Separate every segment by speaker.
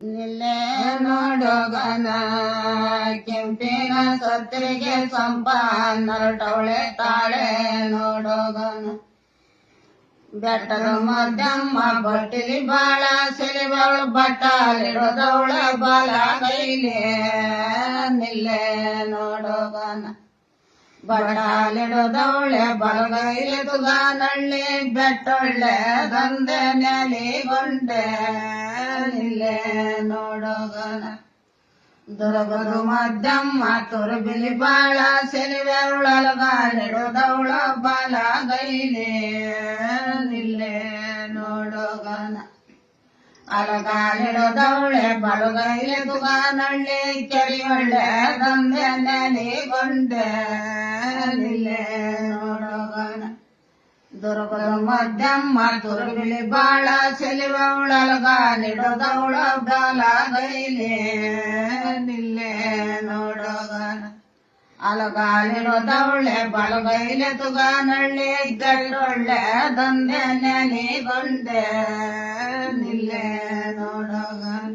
Speaker 1: ನಿಲ್ಲೆ ನೋಡೋಗನ ಕೆಂಪಿನ ಸತ್ರಿಗೆ ಸಂಪ ನರಟವಳೆ ತಾಳೆ ನೋಡೋಗನ ಬೆಟ್ಟದ ಮಧ್ಯಮ್ಮ ಬಟ್ಟಿಲಿ ಬಾಳ ಸಿರಿವಳು ಬಟ್ಟಾಲಿಡೋದವಳ ಬಾಲ ಕೈಲಿ ನಿಲ್ಲೆ ನೋಡೋಗನ ಬಟ್ಟಾಲಿಡೋದವಳೆ ಬಲಗೈಲಿ ತುಗಾನಳ್ಳಿ ಬೆಟ್ಟೊಳ್ಳೆ ದಂದೆ ನೆಲಿಗೊಂಡೆ ನಿಲ್ಲೆ ನೋಡೋಗನ ದುರ್ಗದು ಮಧ್ಯಮ್ಮ ತುರುಬಿಲಿ ಬಾಳ ಸಿರಿವೆವಳಗಾಲಿಡೋದವಳ ಬಾಲ ಗೈಲಿ ನಿಲ್ಲೆ ನೋಡೋಗನ ಅಲಗಾಲಿಡೋದವಳೆ ಬಲಗೈಲಿ ತುಗಾನಳ್ಳಿ ಕೆರಿಯೊಳ್ಳೆ ದಂದೆ ನೆಲಿಗೊಂಡೆ ನಿಲ್ಲೆ ನೋಡೋಗನ ದುರ್ಗದ ಮಧ್ಯಮ್ಮ ತುರುಬಿಲಿ ಬಾಳ ಸಿಲಿವಳಗಾಲಿಡೋದವಳ ಬಾಲ ಗೈಲಿ ನಿಲ್ಲೆ ನೋಡೋಗನ ಅಲಗಾಲಿಡೋದವಳೆ ಬಲಗೈಲಿ ತುಗಾನಳ್ಳಿ ಗಳ್ಳೊಳ್ಳೆ ದಂದೆ ನೆಲಿಗೊಂಡೆ ನಿಲ್ಲೆ ನೋಡೋಗನ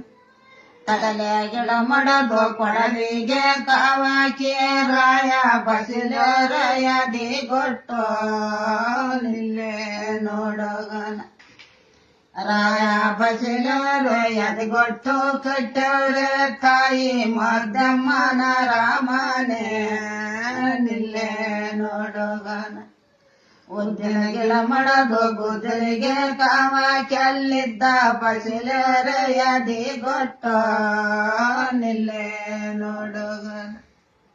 Speaker 1: ತಡಲೆ ಗಿಡ ಮಡದು ಕೊಡಲಿಗೆ ಕಾವಾಕಿ ರಾಯ ಬಸಿಲೋರಯದಿ ಕೊಟ್ಟು ನಿಲ್ಲೆ ನೋಡೋಗನ ರಾಯ ಬಸಿಲೋರು ಎದಿಗೊಟ್ಟು ಕಟ್ಟವ್ರೆ ತಾಯಿ ಮದ್ದಮ್ಮನ ರಾಮನೇ ನಿಲ್ಲೆ ನೋಡೋಗನ ಉದ್ದಿನ ಗಿಡ ಮಡದು ಗುದ್ದಲಿಗೆ ಕಾವಾಕೆಲ್ಲಿದ್ದ ಬಸಿಲರೆ ಎದಿ ಕೊಟ್ಟು ನಿಲ್ಲೆ ನೋಡೋಗನ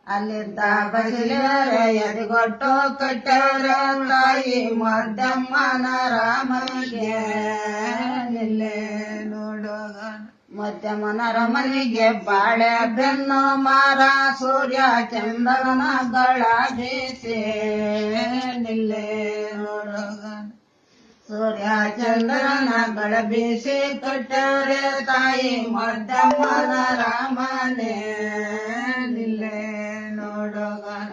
Speaker 1: ಅಲ್ಲಿದ್ದ ಬಸಿಲರೆ ಎದಿಗೊಟ್ಟು ಕಟ್ಟವ್ರೆ ತಾಯಿ ಮದ್ದಮ್ಮನ ರಾಮನಿಗೆ ನಿಲ್ಲೆ ನೋಡೋಗನ ಮಧ್ಯಮನ ರಮನಿಗೆ ಬಾಳೆ ಬೆನ್ನು ಮಾರ ಸೂರ್ಯ ಚಂದ್ರನಗಳ ಬೀಸಿ ನಿಲ್ಲೆ ನೋಡೋಗನ ಸೂರ್ಯ ಚಂದ್ರನಗಳ ಬೀಸಿ ಕಟ್ಟವ್ರೆ ತಾಯಿ ಮಧ್ಯಮನ ರಾಮನೇ ನಿಲ್ಲೆ ನೋಡೋಗನ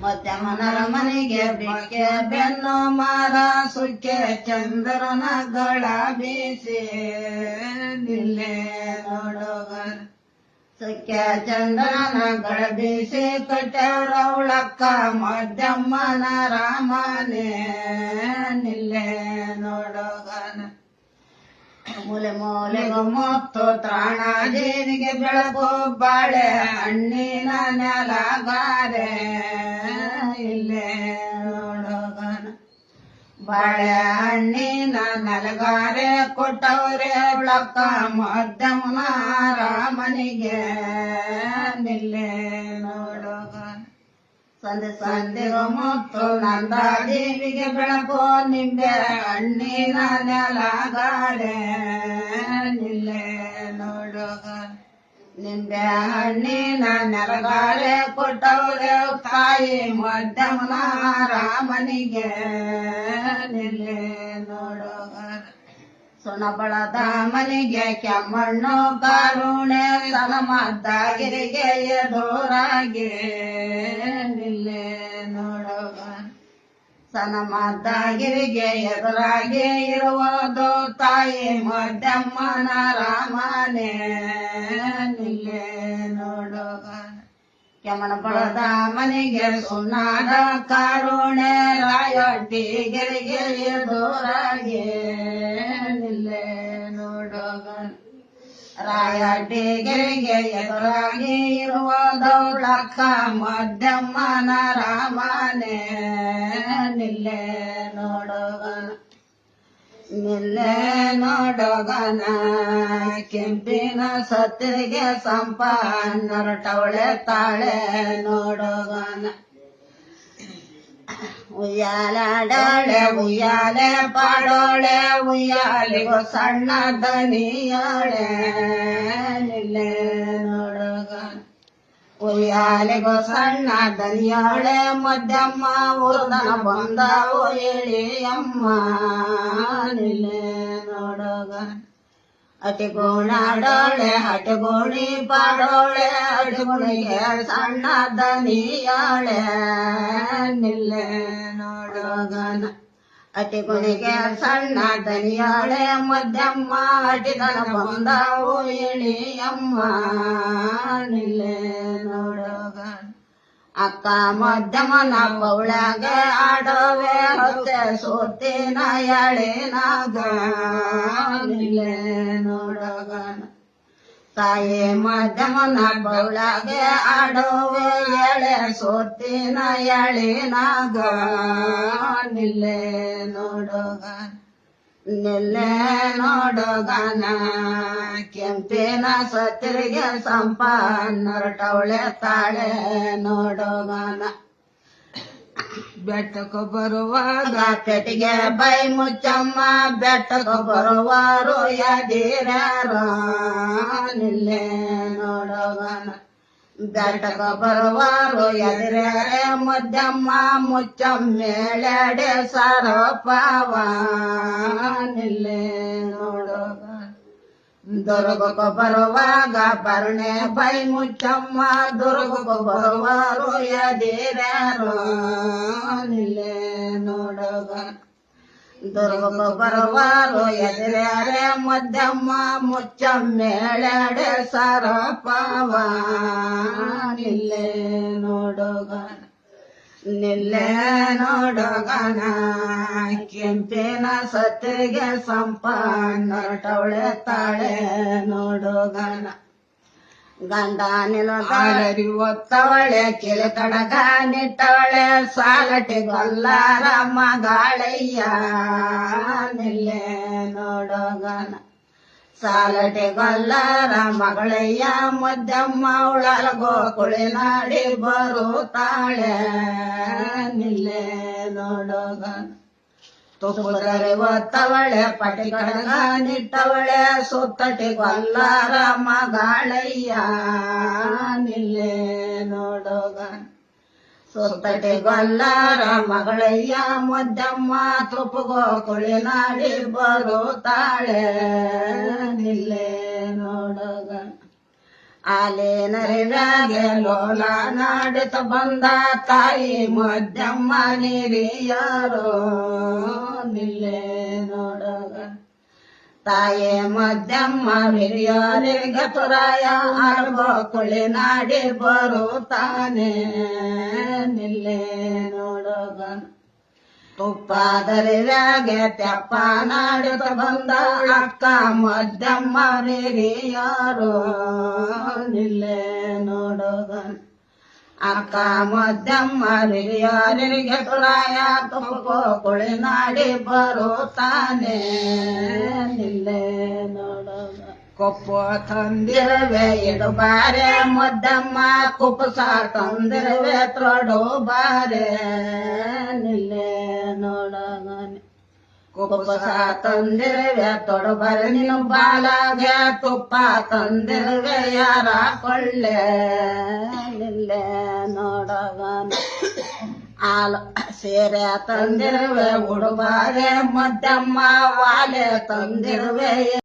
Speaker 1: ಮಧ್ಯಮನ ರಮನಿಗೆ ಬಿಕ್ಕೆ ಬೆನ್ನು ಮಾರ ಸುಕ್ಕೆ ಚಂದ್ರನಗಳ ಬೀಸಿ ನಿಲ್ಲೆ ನೋಡೋಗನ ಸುಕ್ಕೆ ಚಂದ್ರನಗಳ ಬೀಸಿ ಕಟ್ಟವ್ರವಳಕ್ಕ ಮಧ್ಯಮ್ಮನ ರಾಮನೇ ನಿಲ್ಲೆ ನೋಡೋಗನ ಮೂಲೆ ಮೂಲೆಗೂ ಮುತ್ತು ತ್ರಾಣ ಜೀವಿಗೆ ಬೆಳಕು ಬಾಳೆ ಹಣ್ಣಿನ ನೆಲಗಾರೆ ಇಲ್ಲೇ ನೋಡೋಗನ ಬಾಳೆ ಹಣ್ಣಿನ ನೆಲಗಾರೆ ಕೊಟ್ಟವ್ರೆ ಬೆಳಕ ಮಧ್ಯಮನ ರಾಮನಿಗೆ ನಿಲ್ಲೆ ನೋಡೋಗನ ಸಂದೆ ಸಂದೆಗೂ ಮುತ್ತು ನಂದ ದೇವಿಗೆ ಬೆಳಕು ನಿಂಬೆ ಹಣ್ಣಿನ ನೆಲಗಾರೆ ನಿಲ್ಲೆ ನೋಡೋಗನ ನಿಂಬೆ ಹಣ್ಣಿನ ನೆಲಗಾರೆ ಕೊಟ್ಟವ್ರೆ ತಾಯಿ ಮಧ್ಯಮನ ರಾಮನಿಗೆ ನಿಲ್ಲೆ ನೋಡೋಗನ ಸುಣಬಳದ ಮನಿಗೆ ಕೆಮ್ಮಣ್ಣು ಕಾರುಣೆ ಸನಮದ್ದಾಗಿರಿಗೆ ಎದುರಾಗಿ ನಿಲ್ಲೆ ನೋಡೋಗನ ಸನಮದ್ದಾಗಿರಿಗೆ ಎದುರಾಗಿ ಇರುವುದು ತಾಯಿ ಮಧ್ಯಮ್ಮನ ರಾಮನೇ ನಿಲ್ಲೆ ನೋಡೋಗನ ಕೆಮಣ ಬಳದ ಮನೆಗೆ ಸುಣ್ಣಾದ ಕಾರುಣೆ ರಾಯೊಟ್ಟಿಗಿರಿಗೆ ಎದುರಾಗಿ ನಿಲ್ಲೆ ನೋಡೋಗನ ರಾಯಟ್ಟಿಗಿರಿಗೆ ಎದುರಾಗಿ ಇರುವುದೌಳಕ್ಕ ಮಧ್ಯಮ್ಮನ ರಾಮನೇ ನಿಲ್ಲೆ ನೋಡೋಗನ ನಿಲ್ಲೆ ನೋಡೋಗನ ಕೆಂಪಿನ ಸತ್ತಿಗೆ ಸಂಪ ನರಟವಳೆ ತಾಳೆ ನೋಡೋಗನ ಉಯ್ಯಾಲಾಡೋಳೆ ಉಯ್ಯಾಲೆ ಪಾಡೋಳೆ ಉಯ್ಯಾಲಿಗೂ ಸಣ್ಣ ದನಿಯೋಳೆ ನಿಲ್ಲೆ ನೋಡೋಗನ ಉಯ್ಯಾಲಿಗೂ ಸಣ್ಣ ದನಿಯೋಳೆ ಮಧ್ಯಮ್ಮ ಉರ್ದನ ಬಂದವು ಎಳಿಯಮ್ಮ ನಿಲ್ಲೆ ನೋಡೋಗನ ಅಟಿಗೋಣಾಡೋಳೆ ಅಟಿಗೋಣಿ ಪಾಡೋಳೆ ಅಟಿಗೋಣಿಗೆ ಸಣ್ಣ ದನಿಯಾಳೆ ನಿಲ್ಲೆ ನೋಡೋಗನ ಅತಿ ಕೊನೆಗೆ ಸಣ್ಣ ದನಿಯಾಳೆ ಮಧ್ಯಮ್ಮ ಅಟಿದನ ಬಂದವು ಇಳಿಯಮ್ಮ ನಿಲ್ಲೆ ನೋಡೋಗ ಅಕ್ಕ ಮಧ್ಯಮನ ಪೌಳಾಗ ಆಡೋವೆ ಹೊತ್ತೆ ಸೋತಿನ ಎಳೆನಾಗ ನಿಲ್ಲೆ ನೋಡೋಗ ತಾಯಿ ಮಧ್ಯಮನ ಪೌಳಾಗೆ ಆಡೋವೆ ಎಳೆ ಸೋತಿನ ಎಳೆನಾಗ ನಿಲ್ಲೆ ನೋಡೋಗ ನಿಲ್ಲೆ ನೋಡೋಗನ ಕೆಂಪಿನ ಸತ್ತಿರಿಗೆ ಸಂಪ ನರಟವಳೆ ತಾಳೆ ನೋಡೋಗನ ಬೆಟ್ಟಕ್ಕೆ ಬರುವಾಗ ಪೆಟ್ಟಿಗೆ ಬೈ ಮುಚ್ಚಮ್ಮ ಬೆಟ್ಟಕ್ಕೆ ಬರುವಾರು ಯದಿರ್ಯಾರೋ ನಿಲ್ಲೆ ನೋಡೋಗನ ಬೆಟ್ಟಕ್ಕೆ ಬರುವಾರು ಎದುರ್ಯಾರೆ ಮಧ್ಯಮ್ಮ ಮುಚ್ಚಮ್ಮೇಳೆಡೆ ಸರಪವ ನಿಲ್ಲೆ ನೋಡೋಗ ದುರ್ಗಕ್ಕೆ ಬರುವಾಗ ಬರ್ಣೆ ಬೈ ಮುಚ್ಚಮ್ಮ ದುರ್ಗಕ್ಕೆ ಬರುವಾರು ಎದಿರ್ಯಾರೋ ನಿಲ್ಲೆ ನೋಡೋಗ ದುರ್ಗಕ್ಕೆ ಬರುವಾರು ಎದುರ್ಯಾರೆ ಮಧ್ಯಮ್ಮ ಮುಚ್ಚಮ್ಮೇಳೆಡೆ ಸರಪವ ನಿಲ್ಲೆ ನೋಡೋಗ ನಿಲ್ಲೆ ನೋಡೋಗನ ಕೆಂಪಿನ ಸತ್ತಿಗೆ ಸಂಪ ನರಟವಳೆ ತಾಳೆ ನೋಡೋಗನ ಗಂಡ ನಿಲರಿ ಒತ್ತವಳೆ ಕಿಲೆ ಕಡಗ ನಿಟ್ಟವಳೆ ಸಾಲಟಿ ಗೊಲ್ಲಾರ ಮಗಳಯ್ಯ ನಿಲ್ಲೆ ನೋಡೋಗನ ಸಾಲಟಿ ಗೊಲ್ಲಾರ ಮಗಳಯ್ಯ ಮಧ್ಯಮ್ಮ ಉಳಲ ಗೋಕುಳಿನಾಡಿ ಬರುತ್ತಾಳೆ ನಿಲ್ಲೆ ನೋಡೋಗನ ತುಪ್ಪದರೆ ಒತ್ತವಳೆ ಪಟಿ ಕಡಗ ನಿಟ್ಟವಳೆ ಸುತ್ತಟಿ ಗೊಲ್ಲಾರ ಮಗಳಯ್ಯ ನಿಲ್ಲೆ ನೋಡೋಗನ ಸುತ್ತಟಿ ಗೊಲ್ಲಾರ ಮಗಳಯ್ಯ ಮಧ್ಯಮ್ಮ ತುಪ್ಪಗೋ ಕುಳಿನಾಡಿ ಬರುತ್ತಾಳೆ ನಿಲ್ಲೆ ನೋಡೋಗನ ಆಲೇನರಿವ್ಯಾಗೆ ಲೋಲ ನಾಡಿತ ಬಂದ ತಾಯಿ ಮಧ್ಯಮ್ಮ ನೀರಿಯಾರೋ ನಿಲ್ಲೆ ನೋಡೋಗ ತಾಯಿ ಮಧ್ಯಮ್ಮ ಹಿರಿಯರಿಗೆ ತುರಾಯ ಆಳ್ಗೋ ಕುಳಿನಾಡಿ ಬರುತ್ತಾನೆ ನಿಲ್ಲೆ ನೋಡೋಗ ತುಪ್ಪದರಿವ್ಯಾಗೆ ತೆಪ್ಪ ನಾಡಿತ ಬಂದ ಅಕ್ಕ ಮಧ್ಯಮ್ಮ ಹಿರಿಯಾರೋ ನಿಲ್ಲೆ ನೋಡೋಗ ಅಕ್ಕ ಮಧ್ಯಮ್ಮ ಹಿರಿಯರಿಗೆ ತುರಾಯ ತುಪ್ಪಗೋ ಕುಳಿನಾಡಿ ಬರುತ್ತಾನೆ ನಿಲ್ಲೆ ನೋಡೋಗ ಕೊಪ್ಪು ತಂದಿರುವೆ ಇಡು ಬಾರೆ ಮಧ್ಯಮ್ಮ ಕುಪ್ಪಸ ತಂದಿರುವೆ ತ್ರೋಡು ಬಾರೆ ನಿಲ್ಲೆ ನೋಡೋಗನೆ ಕುಪ್ಪಸ ತಂದಿರುವೆ ತೊಡು ಬಾರೆ ನೀನು ಬಾಲಾಗೆ ತುಪ್ಪ ತಂದಿರುವೆ ಯಾರ ಕೊಳ್ಳೆ ನಿಲ್ಲೆ ನೋಡೋಗನೆ ಹಾಲು ಸೀರೆ ತಂದಿರುವೆ ಉಡುಬಾರೆ ಮಧ್ಯಮ್ಮ ವಾಲೆ ತಂದಿರುವೆ